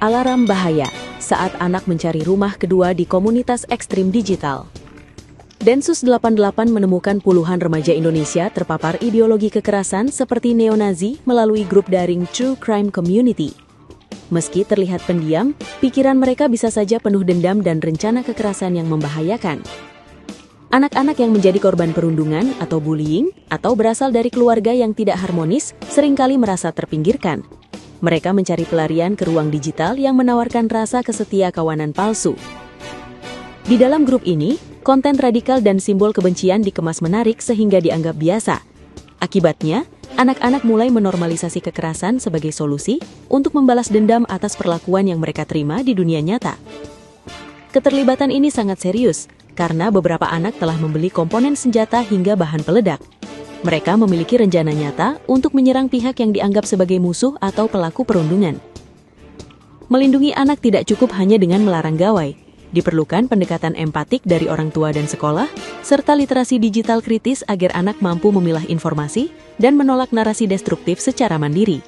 Alarm bahaya saat anak mencari rumah kedua di komunitas ekstrim digital. Densus 88 menemukan puluhan remaja Indonesia terpapar ideologi kekerasan seperti neonazi melalui grup daring True Crime Community. Meski terlihat pendiam, pikiran mereka bisa saja penuh dendam dan rencana kekerasan yang membahayakan. Anak-anak yang menjadi korban perundungan atau bullying atau berasal dari keluarga yang tidak harmonis seringkali merasa terpinggirkan. Mereka mencari pelarian ke ruang digital yang menawarkan rasa kesetia kawanan palsu. Di dalam grup ini, konten radikal dan simbol kebencian dikemas menarik sehingga dianggap biasa. Akibatnya, anak-anak mulai menormalisasi kekerasan sebagai solusi untuk membalas dendam atas perlakuan yang mereka terima di dunia nyata. Keterlibatan ini sangat serius, karena beberapa anak telah membeli komponen senjata hingga bahan peledak. Mereka memiliki rencana nyata untuk menyerang pihak yang dianggap sebagai musuh atau pelaku perundungan. Melindungi anak tidak cukup hanya dengan melarang gawai. Diperlukan pendekatan empatik dari orang tua dan sekolah, serta literasi digital kritis agar anak mampu memilah informasi dan menolak narasi destruktif secara mandiri.